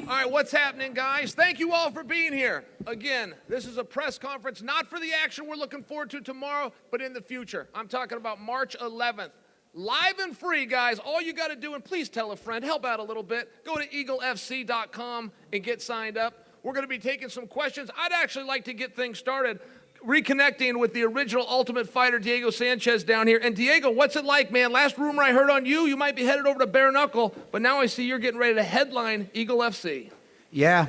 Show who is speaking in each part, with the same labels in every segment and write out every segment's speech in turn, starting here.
Speaker 1: All right, what's happening, guys? Thank you all for being here. Again, this is a press conference, not for the action we're looking forward to tomorrow, but in the future. I'm talking about March 11th. Live and free, guys. All you got to do, and please tell a friend, help out a little bit. Go to eaglefc.com and get signed up. We're going to be taking some questions. I'd actually like to get things started reconnecting with the original Ultimate Fighter, Diego Sanchez, down here. And Diego, what's it like, man? Last rumor I heard on you, you might be headed over to Bare Knuckle, but now I see you're getting ready to headline Eagle FC.
Speaker 2: Yeah,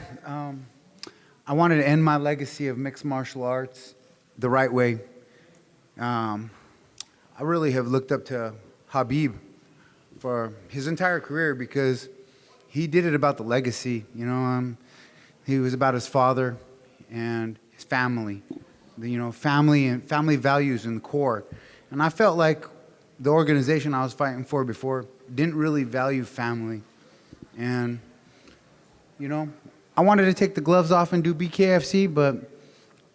Speaker 2: I wanted to end my legacy of mixed martial arts the right way. I really have looked up to Khabib for his entire career because he did it about the legacy. You know, he was about his father and his family. Family and family values in the core. And I felt like the organization I was fighting for before didn't really value family. And, I wanted to take the gloves off and do BKFC, but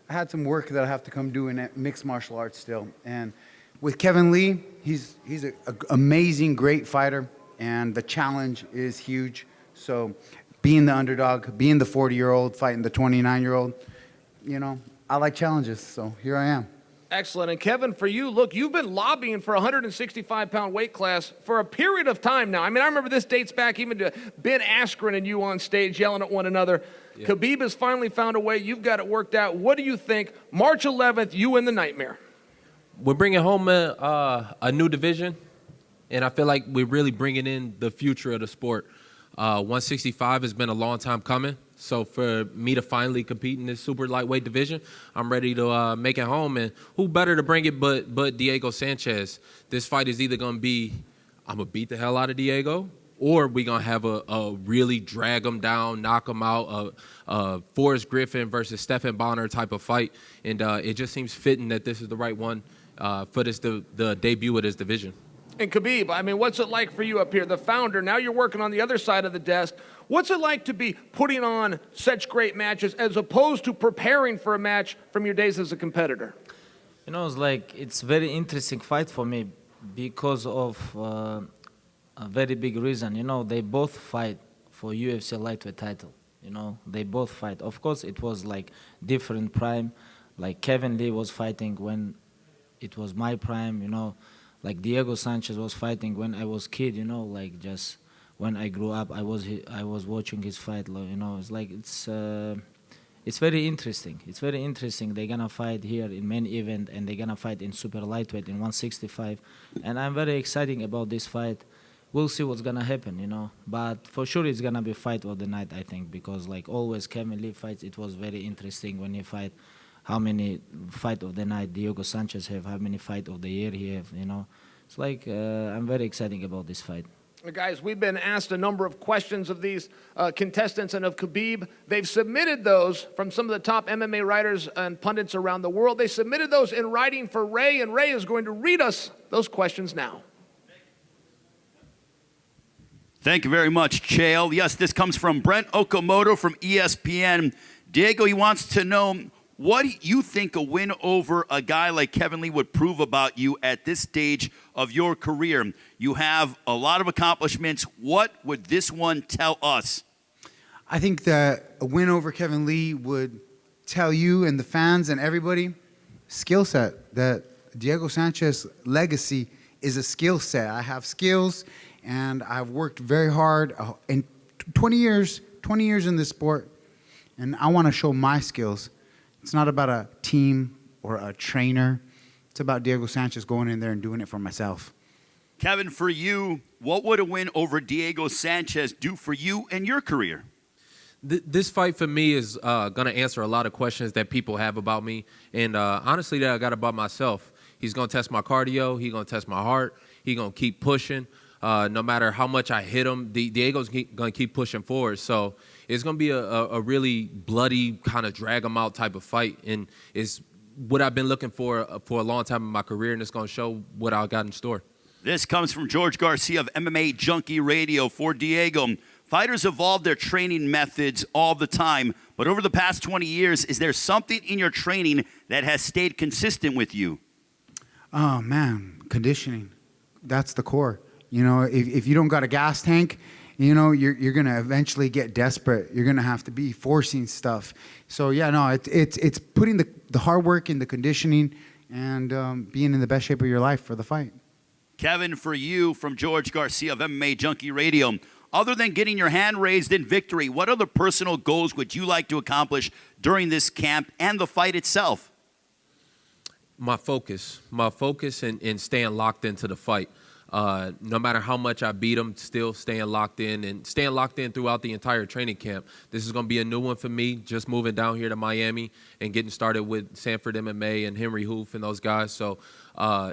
Speaker 2: I had some work that I have to come do in mixed martial arts still. And with Kevin Lee, he's an amazing, great fighter, and the challenge is huge. So being the underdog, being the 40-year-old, fighting the 29-year-old, I like challenges, so here I am.
Speaker 1: Excellent. And Kevin, for you, look, you've been lobbying for a 165-pound weight class for a period of time now. I mean, I remember this dates back even to Ben Askren and you on stage yelling at one another. Yeah. Khabib has finally found a way. You've got it worked out. What do you think? March 11th, you win the nightmare.
Speaker 3: We're bringing home a new division, and I feel like we're really bringing in the future of the sport. 165 has been a long time coming. So for me to finally compete in this super lightweight division, I'm ready to make it home. And who better to bring it but Diego Sanchez? This fight is either going to be, I'm going to beat the hell out of Diego, or we're going to have a really drag him down, knock him out, Forrest Griffin versus Stephan Bonner type of fight. And it just seems fitting that this is the right one for the debut of this division.
Speaker 1: And Khabib, I mean, what's it like for you up here, the founder? Now you're working on the other side of the desk. What's it like to be putting on such great matches as opposed to preparing for a match from your days as a competitor?
Speaker 4: It's very interesting fight for me because of a very big reason. They both fight for UFC lightweight title. They both fight. Of course, it was like different prime. Like Kevin Lee was fighting when it was my prime, Like Diego Sanchez was fighting when I was kid, just when I grew up, I was watching his fight. It's very interesting. It's very interesting. They're gonna fight here in main event, and they're gonna fight in super lightweight in 165, and I'm very excited about this fight. We'll see what's gonna happen, But for sure, it's gonna be fight of the night, I think, because like always, Kevin Lee fights. It was very interesting when he fight. How many fight of the night Diego Sanchez have, how many fight of the year he have, It's like, I'm very excited about this fight.
Speaker 1: Guys, we've been asked a number of questions of these contestants and of Khabib. They've submitted those from some of the top MMA writers and pundits around the world. They submitted those in writing for Ray, and Ray is going to read us those questions now.
Speaker 5: Thank you very much, Chael. Yes, this comes from Brent Okamoto from ESPN. Diego, he wants to know, what do you think a win over a guy like Kevin Lee would prove about you at this stage of your career? You have a lot of accomplishments. What would this one tell us?
Speaker 2: I think that a win over Kevin Lee would tell you and the fans and everybody skill set, that Diego Sanchez legacy is a skill set. I have skills, and I've worked very hard in 20 years in this sport, and I want to show my skills. It's not about a team or a trainer. It's about Diego Sanchez going in there and doing it for myself.
Speaker 5: Kevin, for you, what would a win over Diego Sanchez do for you and your career?
Speaker 3: This fight for me is going to answer a lot of questions that people have about me, and honestly that I got about myself. He's going to test my cardio. He's going to test my heart. He's going to keep pushing. No matter how much I hit him, Diego's going to keep pushing forward. So it's going to be a really bloody kind of drag him out type of fight. And it's what I've been looking for a long time in my career, and it's going to show what I got in store.
Speaker 5: This comes from George Garcia of MMA Junkie Radio. For Diego, fighters evolve their training methods all the time. But over the past 20 years, is there something in your training that has stayed consistent with you?
Speaker 2: Oh, man, conditioning. That's the core. If you don't got a gas tank, you know, you're gonna eventually get desperate. You're gonna have to be forcing stuff. So yeah, no, it's putting the hard work in the conditioning and being in the best shape of your life for the fight.
Speaker 5: Kevin, for you, from George Garcia of MMA Junkie Radio, other than getting your hand raised in victory, what other personal goals would you like to accomplish during this camp and the fight itself?
Speaker 3: My focus and staying locked into the fight. No matter how much I beat him, still staying locked in and staying locked in throughout the entire training camp. This is going to be a new one for me, just moving down here to Miami and getting started with Sanford MMA and Henry Hoof and those guys. So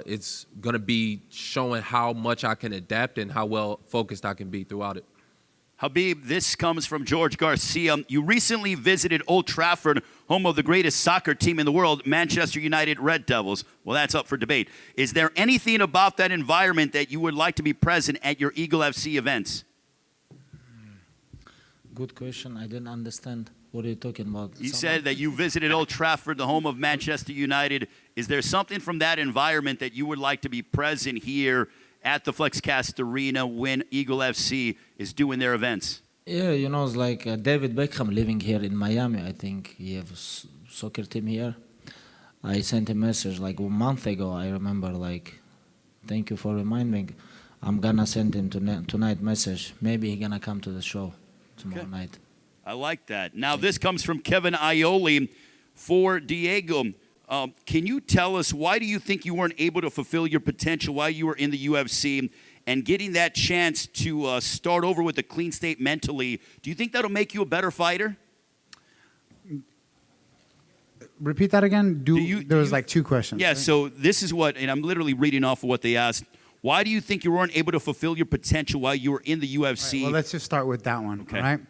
Speaker 3: it's going to be showing how much I can adapt and how well focused I can be throughout it.
Speaker 5: Khabib, this comes from George Garcia. You recently visited Old Trafford, home of the greatest soccer team in the world, Manchester United Red Devils. Well, that's up for debate. Is there anything about that environment that you would like to be present at your Eagle FC events?
Speaker 4: Good question. I didn't understand what you're talking about.
Speaker 5: You said that you visited Old Trafford, the home of Manchester United. Is there something from that environment that you would like to be present here at the FlexCast Arena when Eagle FC is doing their events?
Speaker 4: Yeah, you know, it's like David Beckham living here in Miami. I think he have a soccer team here. I sent a message like a month ago. I remember, like, thank you for reminding me. I'm gonna send him tonight message. Maybe he gonna come to the show tomorrow night.
Speaker 5: I like that. Now, this comes from Kevin Aioli for Diego. Can you tell us, why do you think you weren't able to fulfill your potential while you were in the UFC, and getting that chance to start over with a clean state mentally, do you think that'll make you a better fighter?
Speaker 2: Repeat that again. There was like two questions.
Speaker 5: Yeah,
Speaker 2: right?
Speaker 5: so this is what, and I'm literally reading off of what they asked. Why do you think you weren't able to fulfill your potential while you were in the UFC?
Speaker 2: Right, well, let's just start with that one.
Speaker 5: Okay.
Speaker 2: All right.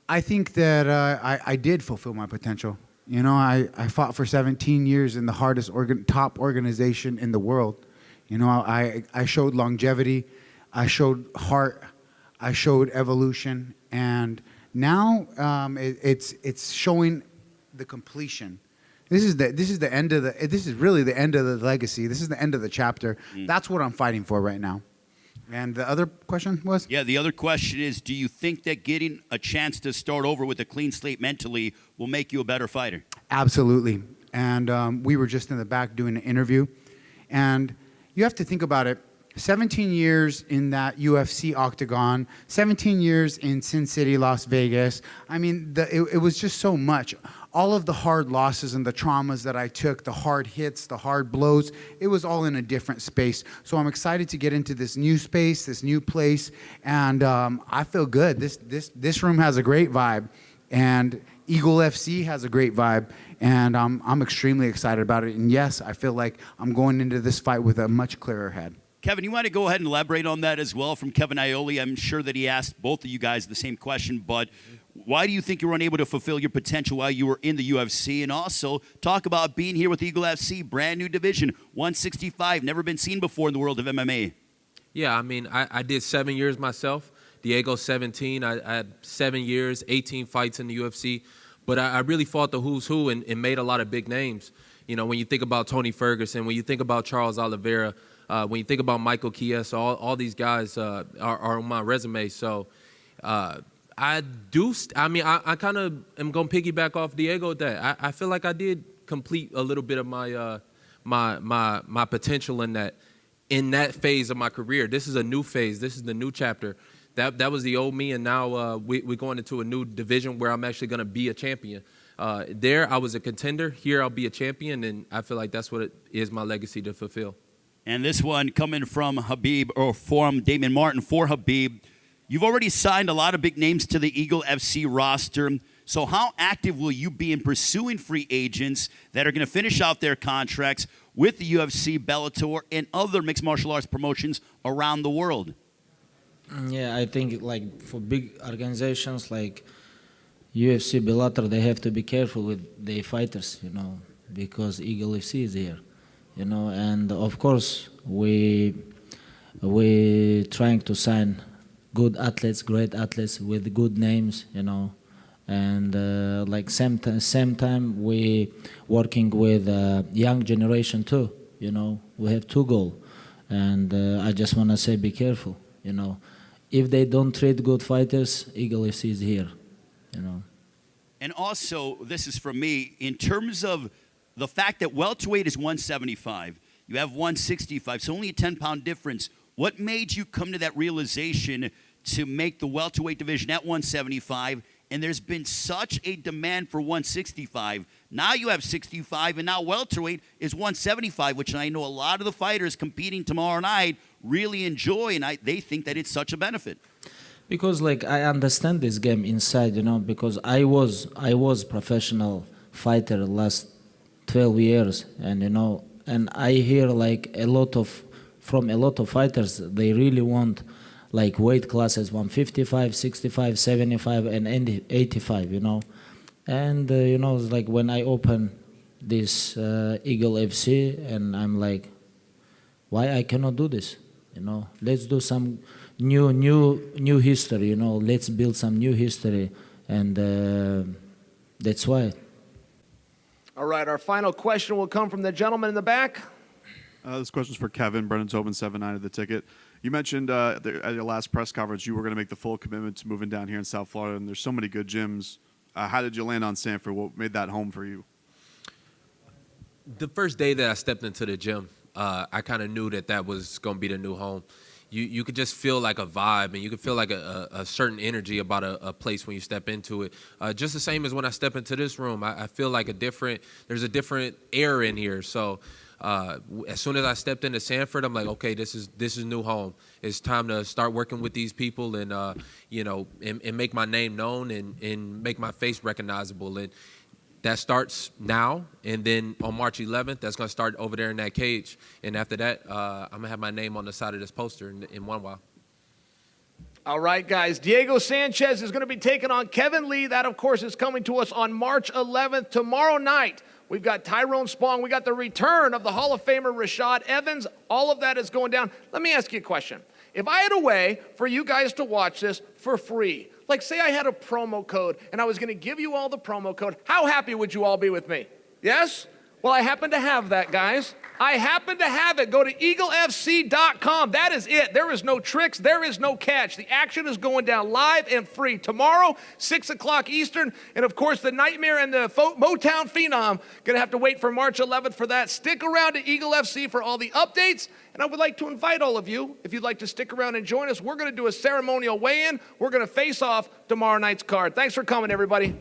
Speaker 2: I think that I did fulfill my potential. You know, I fought for 17 years in the hardest top organization in the world. You know, I showed longevity, I showed heart, I showed evolution, and now it's showing the completion. This is the end of this is really the end of the legacy. This is the end of the chapter. That's what I'm fighting for right now. And the other question was?
Speaker 5: Yeah, the other question is, do you think that getting a chance to start over with a clean slate mentally will make you a better fighter?
Speaker 2: Absolutely. And we were just in the back doing an interview. And you have to think about it. 17 years in that UFC octagon, 17 years in Sin City, Las Vegas. I mean, it was just so much. All of the hard losses and the traumas that I took, the hard hits, the hard blows, it was all in a different space. So I'm excited to get into this new space, this new place, and I feel good. This room has a great vibe, and Eagle FC has a great vibe, and I'm extremely excited about it. And yes, I feel like I'm going into this fight with a much clearer head.
Speaker 5: Kevin, you want to go ahead and elaborate on that as well from Kevin Aioli? I'm sure that he asked both of you guys the same question, but why do you think you were unable to fulfill your potential while you were in the UFC? And also talk about being here with Eagle FC, brand new division, 165, never been seen before in the world of MMA.
Speaker 3: Yeah, I mean, I did 7 years myself. Diego, 17. I had 7 years, 18 fights in the UFC. But I really fought the who's who and made a lot of big names. You know, when you think about Tony Ferguson, when you think about Charles Oliveira, when you think about Michael Chiesa, all these guys are on my resume. So I kind of am going to piggyback off Diego with that. I feel like I did complete a little bit of my my potential in that phase of my career. This is a new phase. This is the new chapter. That was the old me, and now we're going into a new division where I'm actually going to be a champion. There, I was a contender. Here, I'll be a champion, and I feel like that's what it is, my legacy to fulfill.
Speaker 5: And this one coming from Khabib, or from Damon Martin for Khabib. You've already signed a lot of big names to the Eagle FC roster. So how active will you be in pursuing free agents that are going to finish out their contracts with the UFC, Bellator, and other mixed martial arts promotions around the world?
Speaker 4: Yeah, I think like for big organizations like UFC, Bellator, they have to be careful with their fighters, you know, because Eagle FC is here, you know, and of course we trying to sign good athletes, great athletes with good names, you know, and like same time we working with young generation too, you know. We have two goals, and I just want to say be careful, you know. if they don't treat good fighters, Eagle FC is here, you know.
Speaker 5: And also, this is from me, in terms of the fact that welterweight is 175, you have 165, so only a 10-pound difference. What made you come to that realization to make the welterweight division at 175? And there's been such a demand for 165. Now you have 65, and now welterweight is 175, which I know a lot of the fighters competing tomorrow night really enjoy, and they think that it's such a benefit.
Speaker 4: Because like I understand this game inside, you know, because I was professional fighter last 12 years, and you know, and I hear like from a lot of fighters, they really want like weight classes 155, 65, 75, and 85, you know. And you know, it's like when I open this Eagle FC, and I'm like, why I cannot do this? You know, let's do some new history. You know, let's build some new history, and that's why.
Speaker 1: All right, our final question will come from the gentleman in the back.
Speaker 6: This question's for Kevin. Brennan Tobin, 7-9 at the ticket. You mentioned at your last press conference you were going to make the full commitment to moving down here in South Florida, and there's so many good gyms. How did you land on Sanford? What made that home for you?
Speaker 3: The first day that I stepped into the gym, I kind of knew that was going to be the new home. You could just feel like a vibe, and you could feel like a certain energy about a place when you step into it. Just the same as when I step into this room, I feel like there's a different air in here. So as soon as I stepped into Sanford, I'm like, okay, this is new home. It's time to start working with these people, and and make my name known, and make my face recognizable. And that starts now, and then on March 11th, that's going to start over there in that cage. And after that, I'm going to have my name on the side of this poster in one while.
Speaker 1: All right, guys. Diego Sanchez is going to be taking on Kevin Lee. That, of course, is coming to us on March 11th. Tomorrow night, we've got Tyrone Spong. We got the return of the Hall of Famer Rashad Evans. All of that is going down. Let me ask you a question. If I had a way for you guys to watch this for free, like say I had a promo code and I was going to give you all the promo code, how happy would you all be with me? Yes? Well, I happen to have that, guys. I happen to have it. Go to eaglefc.com. That is it. There is no tricks. There is no catch. The action is going down live and free tomorrow, 6 o'clock Eastern. And, of course, the Nightmare and the Motown Phenom going to have to wait for March 11th for that. Stick around to Eagle FC for all the updates. And I would like to invite all of you, if you'd like to stick around and join us, we're going to do a ceremonial weigh-in. We're going to face off tomorrow night's card. Thanks for coming, everybody.